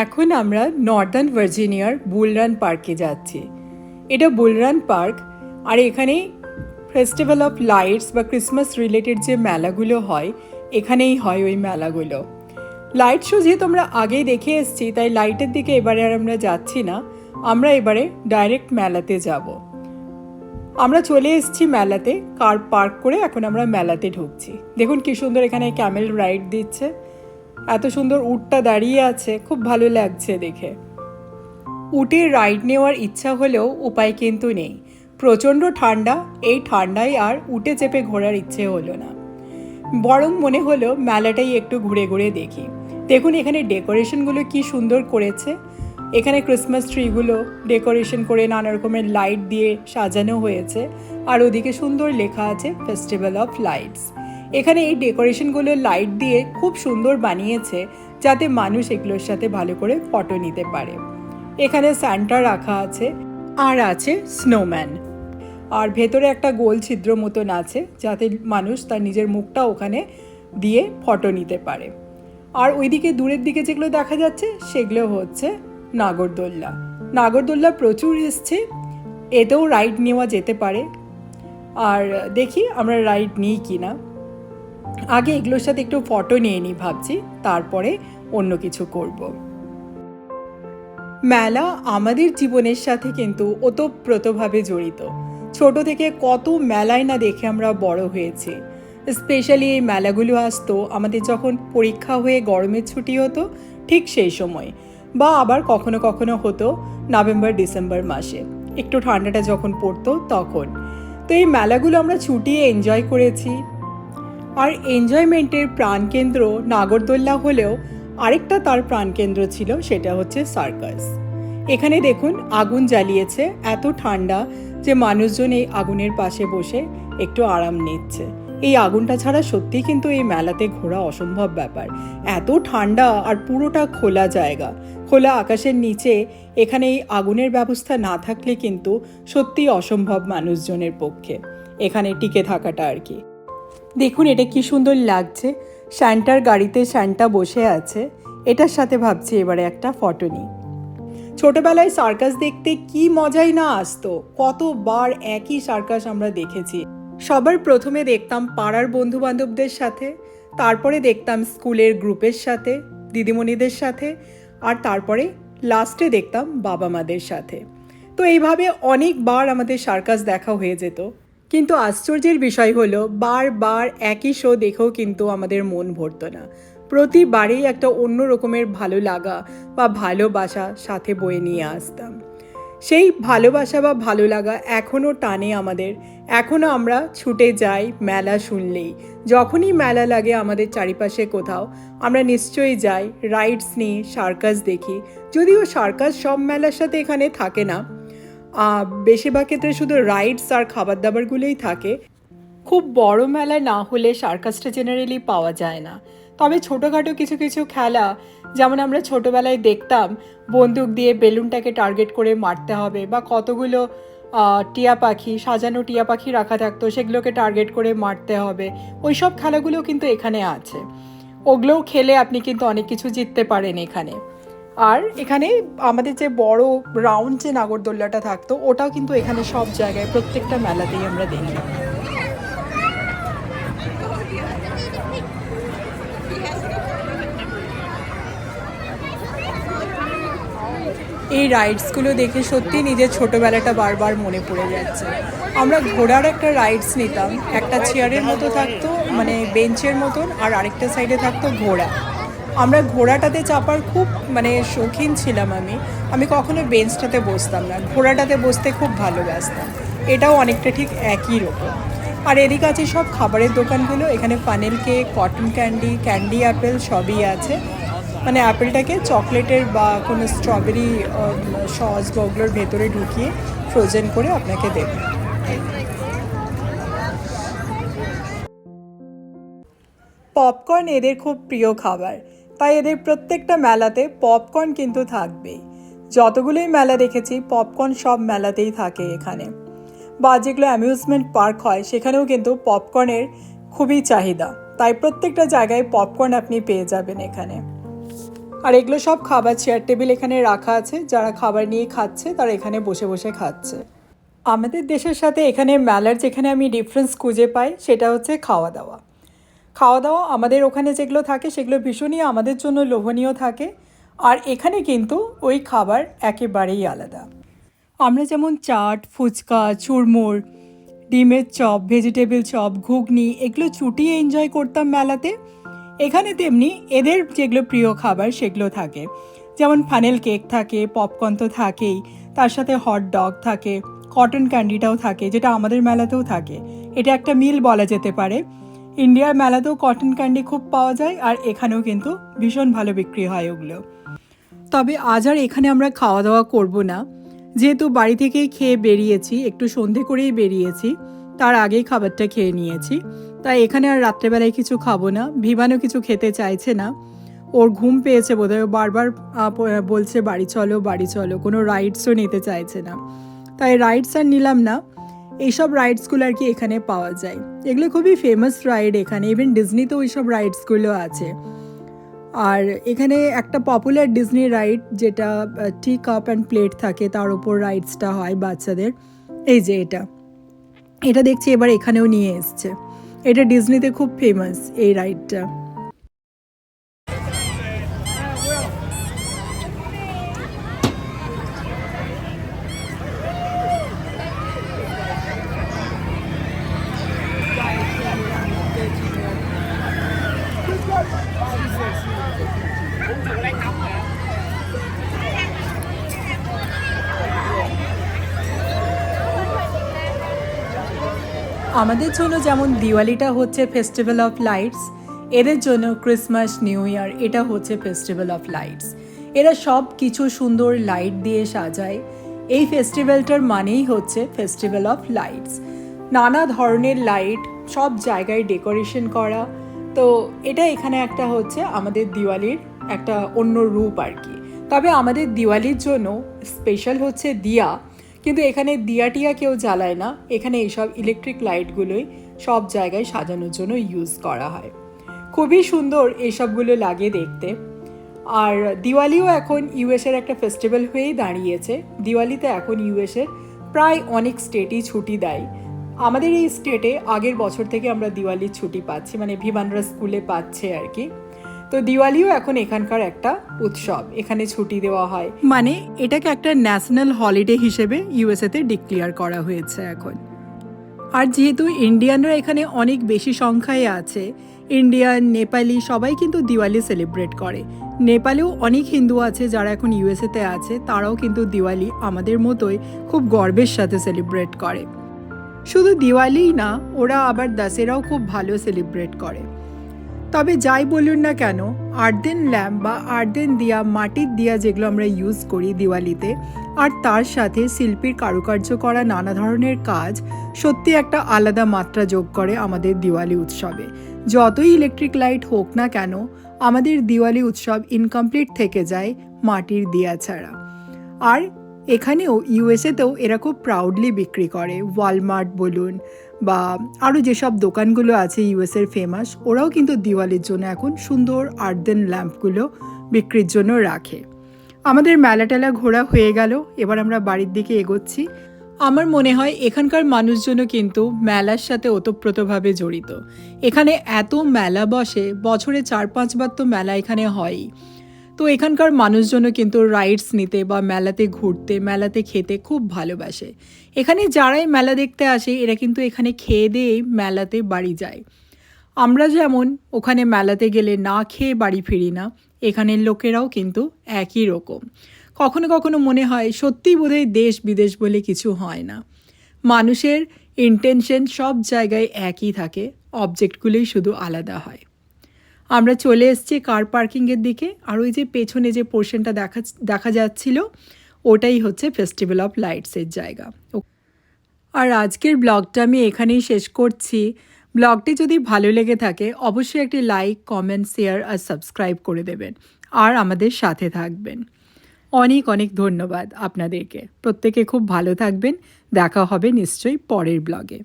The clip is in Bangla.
এখন আমরা নর্দার্ন ভার্জিনিয়ার বুল রান পার্কে যাচ্ছি। এটা বুল রান পার্ক, আর এখানে ফেস্টিভ্যাল অফ লাইটস বা ক্রিসমাস রিলেটেড যে মেলাগুলো হয় এখানেই হয় ওই মেলাগুলো। লাইট শো যেহেতু আমরা আগেই দেখে এসেছি, তাই লাইটের দিকে এবারে আর আমরা যাচ্ছি না, আমরা এবারে ডাইরেক্ট মেলাতে যাব। আমরা চলে এসেছি মেলাতে, কার পার্ক করে এখন আমরা মেলাতে ঢুকছি। দেখুন কি সুন্দর এখানে ক্যামেল রাইড দিচ্ছে, এত সুন্দর উটটা দাঁড়িয়ে আছে, খুব ভালো লাগছে দেখে। উটের রাইড নেওয়ার ইচ্ছা হলেও উপায় কিন্তু নেই, প্রচণ্ড ঠান্ডা। এই ঠান্ডায় আর উটে চেপে ঘোরার ইচ্ছে হলো না, বরং মনে হলো মেলাটাই একটু ঘুরে ঘুরে দেখি। দেখুন এখানে ডেকোরেশনগুলো কি সুন্দর করেছে। এখানে ক্রিসমাস ট্রিগুলো ডেকোরেশন করে নানা রকমের লাইট দিয়ে সাজানো হয়েছে, আর ওদিকে সুন্দর লেখা আছে ফেস্টিভ্যাল অফ লাইটস। এখানে এই ডেকোরেশনগুলো লাইট দিয়ে খুব সুন্দর বানিয়েছে, যাতে মানুষ এগুলোর সাথে ভালো করে ফটো নিতে পারে। এখানে স্যান্টা রাখা আছে, আর আছে স্নোম্যান, আর ভেতরে একটা গোল ছিদ্র মতন আছে, যাতে মানুষ তার নিজের মুখটা ওখানে দিয়ে ফটো নিতে পারে। আর ওইদিকে দূরের দিকে যেগুলো দেখা যাচ্ছে সেগুলো হচ্ছে নাগরদোল্লা। নাগরদোল্লা প্রচুর এসছে, এতেও রাইড নেওয়া যেতে পারে। আর দেখি আমরা রাইড নিই কি না। আগে এগুলোর সাথে একটু ফটো নিয়ে নিই ভাবছি, তারপরে অন্য কিছু করব। মেলা আমাদের জীবনের সাথে কিন্তু ওতপ্রোতভাবে জড়িত। ছোট থেকে কত মেলায় না দেখে আমরা বড় হয়েছি। স্পেশালি এই মেলাগুলো আসতো আমাদের যখন পরীক্ষা হয়ে গরমের ছুটি হতো, ঠিক সেই সময়, বা আবার কখনো কখনো হতো নভেম্বর ডিসেম্বর মাসে, একটু ঠান্ডাটা যখন পড়তো তখন। তো এই মেলাগুলো আমরা ছুটিয়ে এনজয় করেছি। আর এনজয়মেন্টের প্রাণকেন্দ্র নাগরদোল্লা হলেও আরেকটা তার প্রাণকেন্দ্র ছিল, সেটা হচ্ছে সার্কাস। এখানে দেখুন আগুন জ্বালিয়েছে, এত ঠান্ডা যে মানুষজন এই আগুনের পাশে বসে একটু আরাম নিচ্ছে। এই আগুনটা ছাড়া সত্যি কিন্তু এই মেলাতে ঘোরা অসম্ভব ব্যাপার, এত ঠান্ডা, আর পুরোটা খোলা জায়গা, খোলা আকাশের নিচে। এখানে এই আগুনের ব্যবস্থা না থাকলে কিন্তু সত্যিই অসম্ভব মানুষজনের পক্ষে এখানে টিকে থাকাটা আর কি। দেখুন এটা কি সুন্দর লাগছে, স্যান্টার গাড়িতে স্যান্টা বসে আছে, এটার সাথে ভাবছি এবারে একটা ফটো নিই। ছোটবেলায় সার্কাস দেখতে কি মজাই না আসতো, কতবার একই সার্কাস আমরা দেখেছি। সবার প্রথমে দেখতাম পাড়ার বন্ধু বান্ধবদের সাথে, তারপরে দেখতাম স্কুলের গ্রুপের সাথে, দিদিমণিদের সাথে, আর তারপরে লাস্টে দেখতাম বাবা মাদের সাথে। তো এইভাবে অনেকবার আমাদের সার্কাস দেখা হয়ে যেত। কিন্তু আশ্চর্যের বিষয় হলো বারবার একই শো দেখেও কিন্তু আমাদের মন ভরতো না। প্রতিবারেই একটা অন্য রকমের ভালো লাগা বা ভালোবাসা সাথে বয়ে নিয়ে আসতাম। সেই ভালোবাসা বা ভালো লাগা এখনও টানে আমাদের, এখনও আমরা ছুটে যাই মেলা শুনলেই। যখনই মেলা লাগে আমাদের চারিপাশে কোথাও, আমরা নিশ্চয়ই যাই, রাইডস নিই, সার্কাস দেখি। যদিও সার্কাস সব মেলার সাথে এখানে থাকে না, বেশিরভাগ ক্ষেত্রে শুধু রাইডস আর খাবার দাবারগুলোই থাকে। খুব বড় মেলা না হলে সার্কাসটা জেনারেলি পাওয়া যায় না। তবে ছোটোখাটো কিছু কিছু খেলা, যেমন আমরা ছোটোবেলায় দেখতাম বন্দুক দিয়ে বেলুনটাকে টার্গেট করে মারতে হবে, বা কতগুলো টিয়া পাখি, সাজানো টিয়া পাখি রাখা থাকতো, সেগুলোকে টার্গেট করে মারতে হবে, ওই সব খেলাগুলো কিন্তু এখানে আছে। ওগুলোও খেলে আপনি কিন্তু অনেক কিছু জিততে পারেন এখানে। আর এখানে আমাদের যে বড় রাউন্ড যে নাগরদোল্লাটা থাকতো, ওটাও কিন্তু এখানে সব জায়গায় প্রত্যেকটা মেলাতেই আমরা দেখি। এই রাইডসগুলো দেখে সত্যি নিজের ছোটোবেলাটা বারবার মনে পড়ে যাচ্ছে। আমরা ঘোড়ার একটা রাইডস নিতাম, একটা চেয়ারের মতো থাকতো, মানে বেঞ্চের মতন, আর আরেকটা সাইডে থাকতো ঘোড়া। আমরা ঘোড়াটাতে চাপার খুব শৌখিন ছিলাম। আমি কখনো বেঞ্চটাতে বসতাম না, ঘোড়াটাতে বসতে খুব ভালোবাসতাম। এটাও অনেকটা ঠিক একই রকম। আর এদিকে আছে সব খাবারের দোকানগুলো, এখানে funnel cake, cotton candy, candy Apple সবই আছে। অ্যাপেলটাকে চকলেটের বা কোনো স্ট্রবেরি সস বা ওগুলোর ভেতরে ঢুকিয়ে ফ্রোজেন করে আপনাকে দেবে। পপকর্ন এদের খুব প্রিয় খাবার, তাই এদের প্রত্যেকটা মেলাতে পপকর্ন কিন্তু থাকবেই। যতগুলোই মেলা দেখেছি পপকর্ন সব মেলাতেই থাকে এখানে। বা যেগুলো অ্যামিউজমেন্ট পার্ক হয় সেখানেও কিন্তু পপকর্নের খুবই চাহিদা, তাই প্রত্যেকটা জায়গায় পপকর্ন আপনি পেয়ে যাবেন এখানে। আর এগুলো সব খাবার চেয়ার টেবিল এখানে রাখা আছে, যারা খাবার নিয়ে খাচ্ছে তারা এখানে বসে বসে খাচ্ছে। আমাদের দেশের সাথে এখানে মেলার যেখানে আমি ডিফারেন্স খুঁজে পাই সেটা হচ্ছে খাওয়া দাওয়া। খাওয়া দাওয়া আমাদের ওখানে যেগুলো থাকে সেগুলো ভীষণই আমাদের জন্য লোভনীয় থাকে, আর এখানে কিন্তু ওই খাবার একেবারেই আলাদা। আমরা যেমন চাট, ফুচকা, চুরমুর, ডিমের চপ, ভেজিটেবল চপ, ঘুগনি এগুলো চুটিয়ে এনজয় করতাম মেলাতে, এখানে তেমনি এদের যেগুলো প্রিয় খাবার সেগুলো থাকে। যেমন ফানেল কেক থাকে, পপকর্ন তো থাকেই, তার সাথে হট ডগ থাকে, কটন ক্যান্ডিটাও থাকে যেটা আমাদের মেলাতেও থাকে। এটা একটা মিল বলা যেতে পারে। ইন্ডিয়ার মেলাতেও কটন ক্যান্ডি খুব পাওয়া যায়, আর এখানেও কিন্তু ভীষণ ভালো বিক্রি হয় ওগুলো। তবে আজ আর এখানে আমরা খাওয়া দাওয়া করব না, যেহেতু বাড়ি থেকেই খেয়ে বেরিয়েছি, একটু সন্ধে করেই বেরিয়েছি, তার আগেই খাবারটা খেয়ে নিয়েছি, তাই এখানে আর রাত্রেবেলায় কিছু খাবো না। ভিভানও কিছু খেতে চাইছে না, ওর ঘুম পেয়েছে বোধহয়, বারবার বলছে বাড়ি চলো বাড়ি চলো, কোনো রাইডসও নিতে চাইছে না, তাই রাইডস আর নিলাম না। এইসব রাইডসগুলো আর কি এখানে পাওয়া যায়, এগুলো খুবই ফেমাস রাইড এখানে, ইভেন ডিজনিতেও এইসব রাইডসগুলো আছে। আর এখানে একটা পপুলার ডিজনি রাইড যেটা টি কাপ অ্যান্ড প্লেট থাকে, তার উপর রাইডসটা হয় বাচ্চাদের। এই যে এটা দেখছি এবার এখানেও নিয়ে এসছে, এটা ডিজনিতে খুব ফেমাস এই রাইডটা। আমাদের জন্য যেমন দিওয়ালিটা হচ্ছে ফেস্টিভ্যাল অফ লাইটস, এদের জন্য ক্রিসমাস, নিউ ইয়ার এটা হচ্ছে ফেস্টিভ্যাল অফ লাইটস। এরা সব কিছু সুন্দর লাইট দিয়ে সাজায়। এই ফেস্টিভ্যালটার মানেই হচ্ছে ফেস্টিভ্যাল অফ লাইটস। নানা ধরনের লাইট, সব জায়গায় ডেকোরেশন করা। তো এটা এখানে একটা হচ্ছে আমাদের দিওয়ালির একটা অন্য রূপ আর কি। তবে আমাদের দিওয়ালির জন্য স্পেশাল হচ্ছে দিয়া, কিন্তু এখানে দিয়া টিয়া কেউ জ্বালায় না, এখানে এইসব ইলেকট্রিক লাইটগুলোই সব জায়গায় সাজানোর জন্য ইউজ করা হয়। খুবই সুন্দর এইসবগুলো লাগে দেখতে। আর দিওয়ালিও এখন ইউএসের একটা ফেস্টিভ্যাল হয়েই দাঁড়িয়েছে। দিওয়ালিতে এখন ইউএসের প্রায় অনেক স্টেটই ছুটি দেয়। আমাদের এই স্টেটে আগের বছর থেকে আমরা দিওয়ালির ছুটি পাচ্ছি, মানে ভিভানরা স্কুলে পাচ্ছে আর কি। তো দিওয়ালিও এখন এখানকার একটা উৎসব, এখানে ছুটি দেওয়া হয়, মানে এটাকে একটা ন্যাশনাল হলিডে হিসেবে ইউএসএতে ডিক্লেয়ার করা হয়েছে এখন। আর যেহেতু ইন্ডিয়ানরা এখানে অনেক বেশি সংখ্যায় আছে, ইন্ডিয়ান, নেপালি সবাই কিন্তু দিওয়ালি সেলিব্রেট করে। নেপালেও অনেক হিন্দু আছে যারা এখন ইউএসএতে আছে, তারাও কিন্তু দিওয়ালি আমাদের মতোই খুব গর্বের সাথে সেলিব্রেট করে। শুধু দিওয়ালিই না, ওরা আবার দশেরাও খুব ভালো সেলিব্রেট করে। তবে যাই বলুন না কেন, আর্দেন ল্যাম্প বা আর্দেন দিয়া, মাটির দিয়া যেগুলো আমরা ইউজ করি দিওয়ালিতে, আর তার সাথে শিল্পীর কারুকার্য করা নানা ধরনের কাজ সত্যি একটা আলাদা মাত্রা যোগ করে আমাদের দিওয়ালি উৎসবে। যতই ইলেকট্রিক লাইট হোক না কেন, আমাদের দিওয়ালি উৎসব ইনকমপ্লিট থেকে যায় মাটির দিয়া ছাড়া। আর এখানেও ইউএসএতেও এরা খুব প্রাউডলি বিক্রি করে। ওয়ালমার্ট বলুন বা আরও যেসব দোকানগুলো আছে ইউএসএর ফেমাস, ওরাও কিন্তু দিওয়ালির জন্য এখন সুন্দর আর্দেন ল্যাম্পগুলো বিক্রির জন্য রাখে। আমাদের মেলা টেলা ঘোরা হয়ে গেল, এবার আমরা বাড়ির দিকে এগোচ্ছি। আমার মনে হয় এখানকার মানুষজনও কিন্তু মেলার সাথে ওতপ্রোতভাবে জড়িত। এখানে এত মেলা বসে, বছরে 4-5 বার তো মেলা এখানে হয়ই। তো এখানকার মানুষজনও কিন্তু রাইডস নিতে বা মেলাতে ঘুরতে, মেলাতে খেতে খুব ভালোবাসে। এখানে যারাই মেলা দেখতে আসে এরা কিন্তু এখানে খেয়ে দিয়েই মেলাতে বাড়ি যায়। আমরা যেমন ওখানে মেলাতে গেলে না খেয়ে বাড়ি ফিরি না, এখানের লোকেরাও কিন্তু একই রকম। কখনো কখনো মনে হয় সত্যিই বোধহয় দেশ বিদেশ বলে কিছু হয় না। মানুষের ইন্টেনশন সব জায়গায় একই থাকে, অবজেক্টগুলোই শুধু আলাদা হয়। আমরা চলে এসেছি কার পার্কিংয়ের দিকে, আর ওই যে পেছনে যে পোর্শনটা দেখা যাচ্ছিল ওটাই হচ্ছে ফেস্টিভ্যাল অফ লাইটসের জায়গা। আর আজকের ব্লগটা আমি এখানেই শেষ করছি। ব্লগটি যদি ভালো লেগে থাকে অবশ্যই একটি লাইক, কমেন্ট, শেয়ার আর সাবস্ক্রাইব করে দেবেন, আর আমাদের সাথে থাকবেন। অনেক অনেক ধন্যবাদ আপনাদেরকে। প্রত্যেকে খুব ভালো থাকবেন। দেখা হবে নিশ্চয়ই পরের ব্লগে।